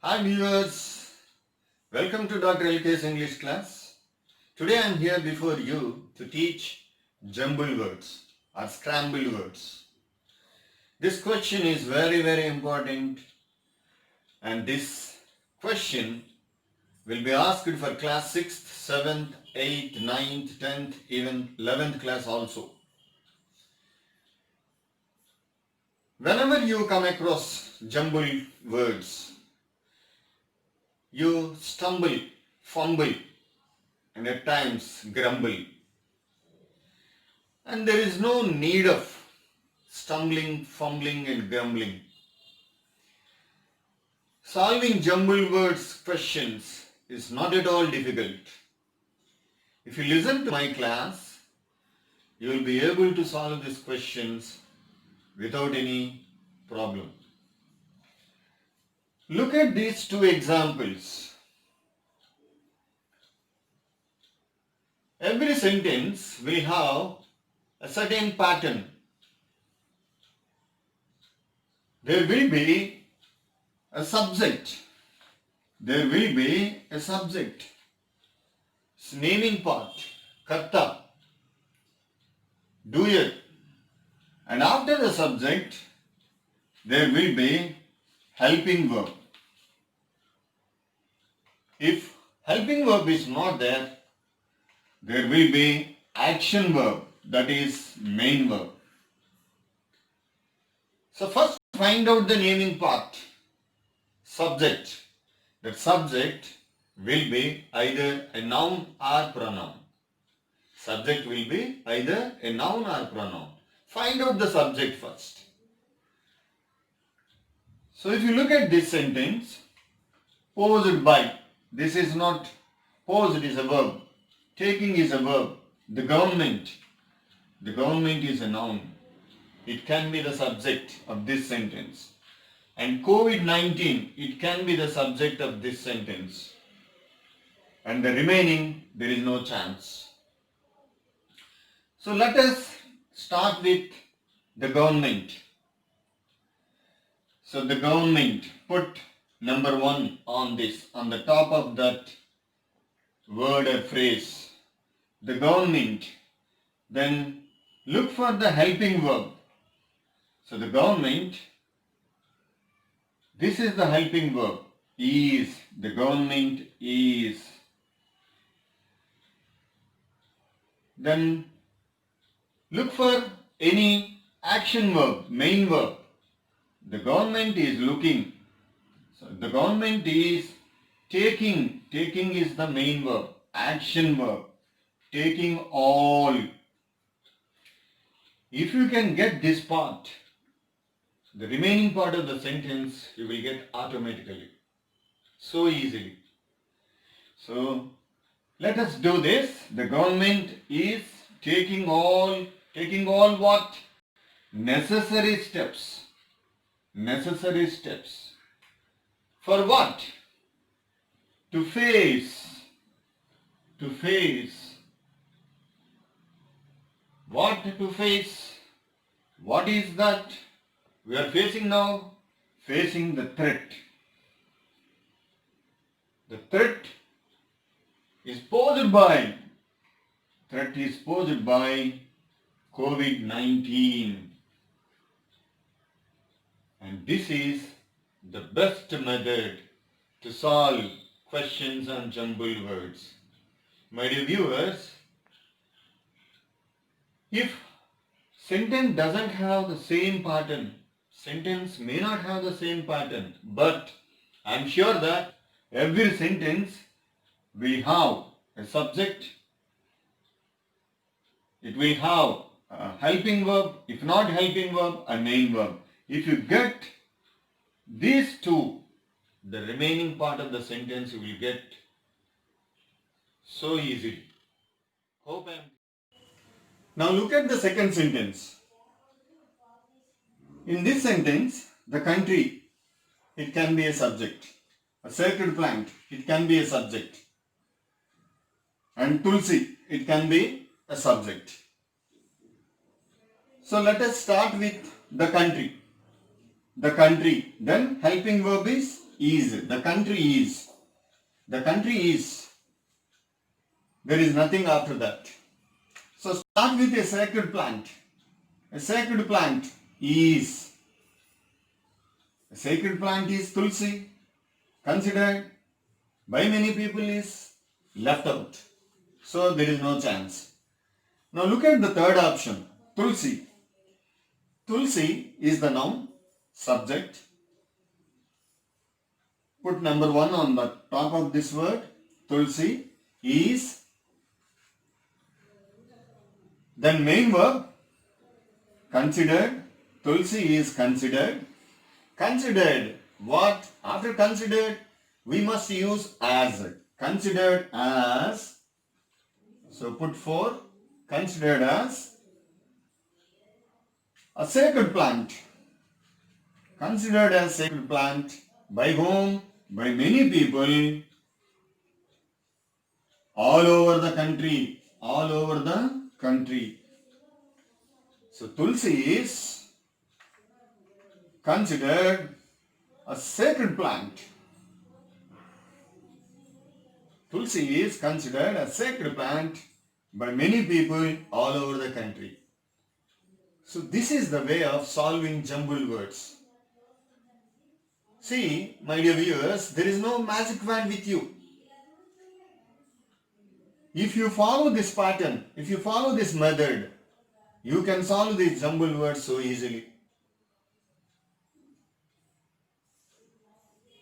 Hi viewers, welcome to Dr. LK's English class. Today I am here before you to teach jumbled words or scrambled words. This question is very important, and this question will be asked for class 6th, 7th, 8th, 9th, 10th, even 11th class also. Whenever you come across jumbled words, you stumble, fumble, and at times grumble. And there is no need of stumbling, fumbling, and grumbling. Solving jumbled words questions is not at all difficult. If you listen to my class, you will be able to solve these questions without any problem. Look at these two examples. Every sentence will have a certain pattern. There will be a subject. There will be a subject. It's naming part, karta, doer. And after the subject, there will be helping verb. If helping verb is not there, there will be action verb, that is main verb. So first find out the naming part, subject. That subject will be either a noun or pronoun. Subject will be either a noun or pronoun. Find out the subject first. So if you look at this sentence, posed by, this is not, posed is a verb, taking is a verb, the government is a noun. It can be the subject of this sentence. And COVID-19, it can be the subject of this sentence. And the remaining, there is no chance. So let us start with the government. So the government, put number 1 on this, on the top of that word or phrase. The government. Then look for the helping verb. So the government, this is the helping verb, is. The government is. Then look for any action verb, main verb. The government is looking. So the government is taking. Taking is the main verb, action verb. Taking all. If you can get this part, the remaining part of the sentence you will get automatically. So easily. So let us do this. The government is taking all what? Necessary steps. Necessary steps. For what? To face. To face. What to face? What is that we are facing now? Facing the threat. The threat is posed by COVID-19. And this is the best method to solve questions on jumbled words. My dear viewers, if sentence doesn't have the same pattern, sentence may not have the same pattern, but I am sure that every sentence will have a subject, it will have a helping verb, if not helping verb, a main verb. If you get these two, the remaining part of the sentence you will get so easily. Hope I am. Now look at the second sentence. In this sentence, the country, it can be a subject. A sacred plant, it can be a subject. And Tulsi, it can be a subject. So let us start with the country. The country. Then helping verb is is. The country is. The country is. There is nothing after that. So start with a sacred plant. A sacred plant is. A sacred plant is tulsi. Considered by many people is left out. So there is no chance. Now look at the third option. Tulsi. Tulsi is the noun, subject. Put number 1 on the top of this word. Tulsi is. Then main verb, considered. Tulsi is considered. Considered. What? After considered, we must use as. Considered as. So put 4. Considered as a sacred plant. Considered as sacred plant. By whom? By many people all over the country. All over the country. So Tulsi is considered a sacred plant. Tulsi is considered a sacred plant by many people all over the country. So this is the way of solving jumbled words. See, my dear viewers, there is no magic wand with you. If you follow this pattern, if you follow this method, you can solve these jumbled words so easily.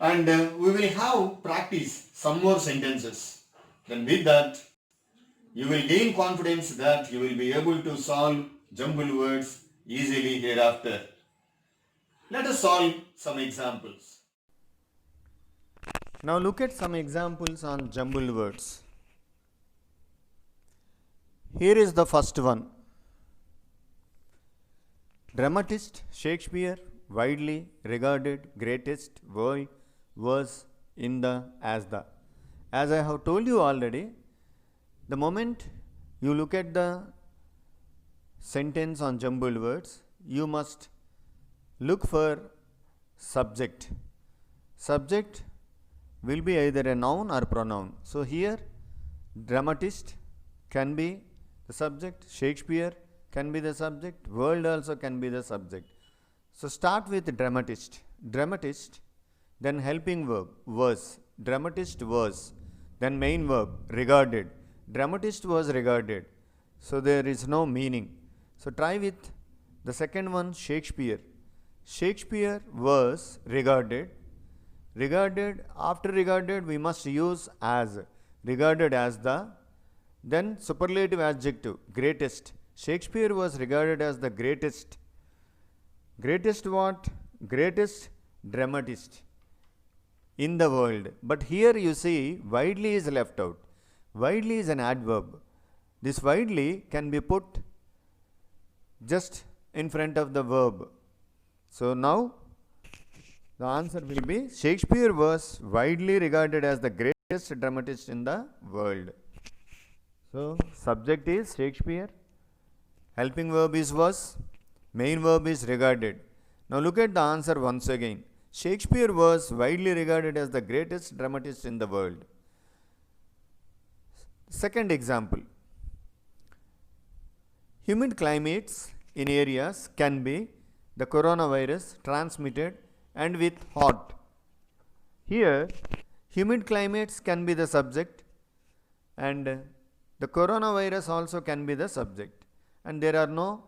And we will have practice some more sentences. Then with that, you will gain confidence that you will be able to solve jumbled words easily hereafter. Let us solve some examples. Now look at some examples on jumbled words. Here is the first one. Dramatist Shakespeare, widely regarded greatest was in the as the. As I have told you already, the moment you look at the sentence on jumbled words, you must look for subject. Subject will be either a noun or pronoun. So here dramatist can be the subject, Shakespeare can be the subject, world also can be the subject. So start with dramatist. Dramatist, then helping verb was. Dramatist was. Then main verb regarded. Dramatist was regarded. So there is no meaning. So try with the second one, Shakespeare. Shakespeare was regarded. Regarded, after regarded we must use as. Regarded as the. Then superlative adjective, greatest. Shakespeare was regarded as the greatest. Greatest what? Greatest dramatist in the world. But here you see widely is left out. Widely is an adverb. This widely can be put just in front of the verb. So now the answer will be Shakespeare was widely regarded as the greatest dramatist in the world. So subject is Shakespeare, helping verb is was, main verb is regarded. Now look at the answer once again. Shakespeare was widely regarded as the greatest dramatist in the world. Second example. Humid climates in areas can be the coronavirus transmitted and with hot. Here humid climates can be the subject and the coronavirus also can be the subject, and there are no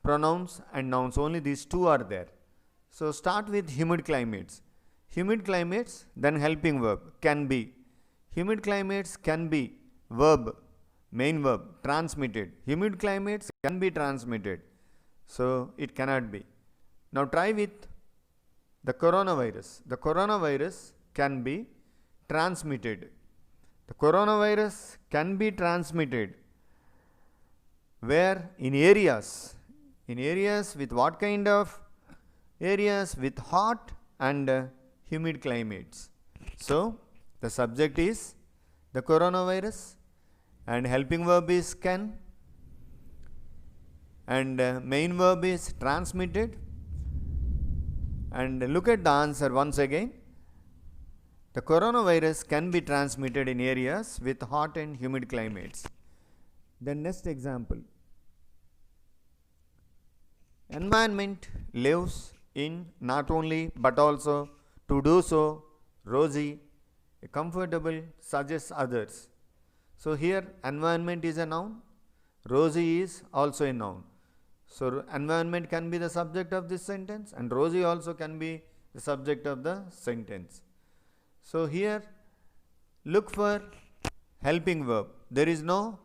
pronouns and nouns, only these two are there. So start with humid climates. Humid climates, then helping verb can be. Humid climates can be verb, main verb, transmitted. Humid climates can be transmitted. So it cannot be. Now try with the coronavirus. The coronavirus can be transmitted. The coronavirus can be transmitted where? In areas. In areas with what kind of? Areas with hot and humid climates. So the subject is the coronavirus and helping verb is can and main verb is transmitted. And look at the answer once again. The coronavirus can be transmitted in areas with hot and humid climates. The next example. Environment lives in not only but also to do so, rosy, comfortable suggests others. So here environment is a noun, rosy is also a noun. So environment can be the subject of this sentence and rosy also can be the subject of the sentence. So here look for helping verb. There is no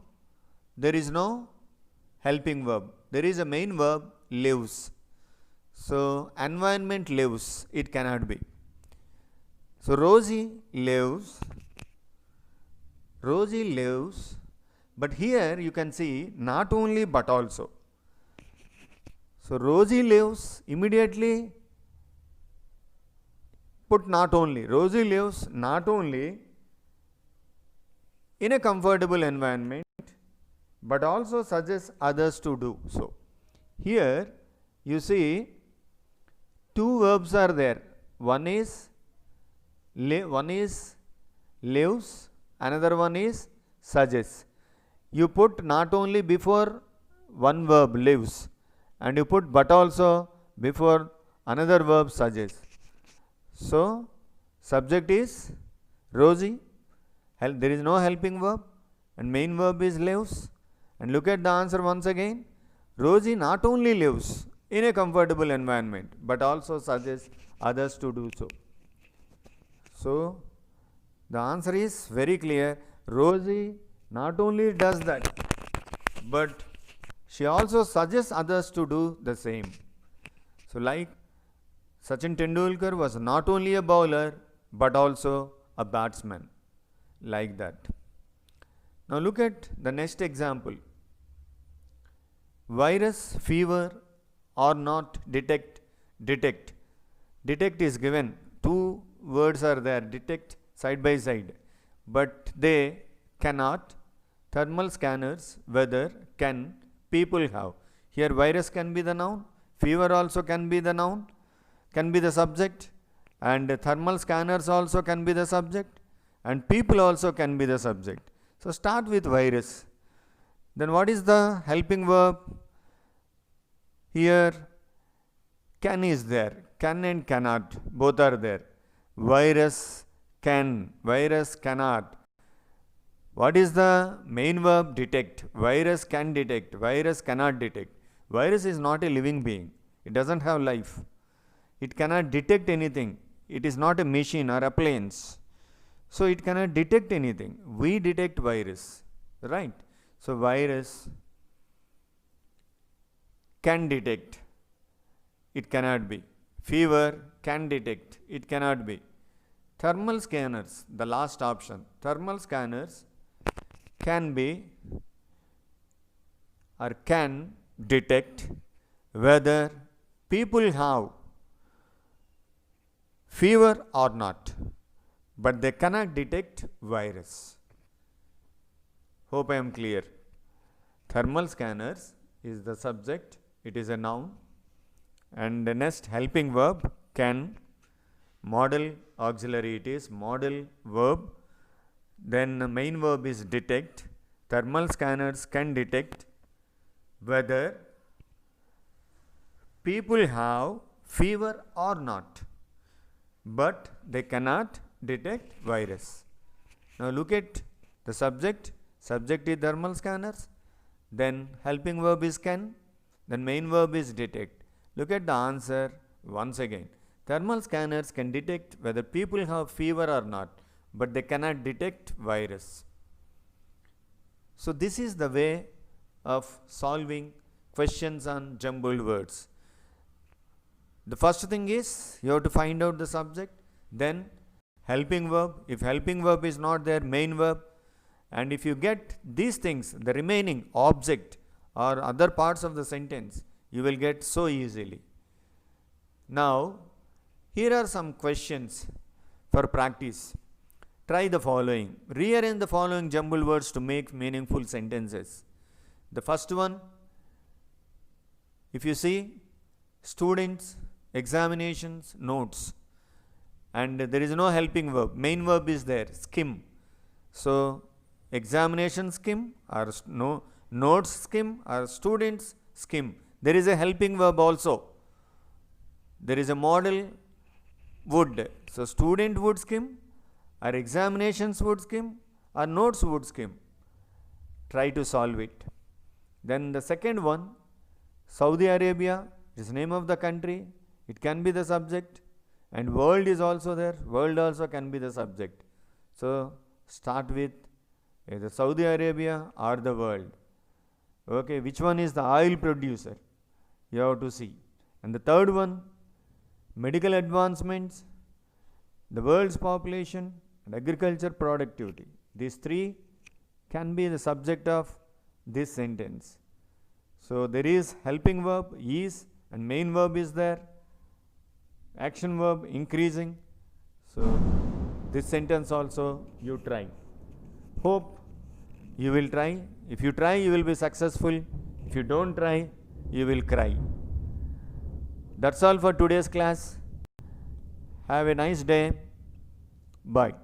helping verb. There is a main verb lives. So environment lives, it cannot be. So Rosie lives, but here you can see not only but also. So Rosie lives, immediately put not only. Rosie lives not only in a comfortable environment but also suggests others to do so. Here you see two verbs are there. One is lives, another one is suggests. You put not only before one verb lives and you put but also before another verb suggests. So subject is Rosie, there is no helping verb and main verb is lives. And look at the answer once again. Rosie not only lives in a comfortable environment but also suggests others to do so. So the answer is very clear. Rosie not only does that but she also suggests others to do the same. So like Sachin Tendulkar was not only a bowler but also a batsman, like that. Now look at the next example. Virus, fever or not, detect. Detect is given. Two words are there, detect side by side, but they cannot. Thermal scanners, weather, can, people have. Here virus can be the noun, fever also can be the noun, can be the subject, and thermal scanners also can be the subject, and people also can be the subject. So start with virus. Then what is the helping verb? Here can is there, can and cannot both are there. Virus can, virus cannot. What is the main verb? Detect. Virus can detect, virus cannot detect. Virus is not a living being, it doesn't have life, it cannot detect anything, it is not a machine or appliance, so it cannot detect anything. We detect virus, right? So virus can detect, it cannot be. Fever can detect, it cannot be. Thermal scanners, the last option, thermal scanners can be or can detect whether people have fever or not, but they cannot detect virus. Hope I am clear. Thermal scanners is the subject, it is a noun, and the next helping verb can, modal auxiliary it is modal verb, then the main verb is detect. Thermal scanners can detect whether people have fever or not, but they cannot detect virus. Now look at the subject. Subject is thermal scanners, then helping verb is can, then main verb is detect. Look at the answer once again. Thermal scanners can detect whether people have fever or not, but they cannot detect virus. So this is the way of solving questions on jumbled words. The first thing is you have to find out the subject, then helping verb. If helping verb is not there, main verb. And if you get these things, the remaining object or other parts of the sentence, you will get so easily. Now, here are some questions for practice. Try the following. Rearrange the following jumbled words to make meaningful sentences. The first one, if you see, students, examinations, notes. and there is no helping verb. Main verb is there, skim. So examination skim or notes skim or students skim. There is a helping verb also. There is a model would. So student would skim or examinations would skim or notes would skim. Try to solve it. Then the second one, Saudi Arabia is name of the country. It can be the subject, and world is also there. World also can be the subject. So start with either Saudi Arabia or the world. Okay, which one is the oil producer? You have to see. And the third one, medical advancements, the world's population, and agriculture productivity. These three can be the subject of this sentence. So there is helping verb is, and main verb is there, action verb increasing. So this sentence also you try. Hope you will try. If you try, you will be successful. If you don't try, you will cry. That's all for today's class. Have a nice day. Bye.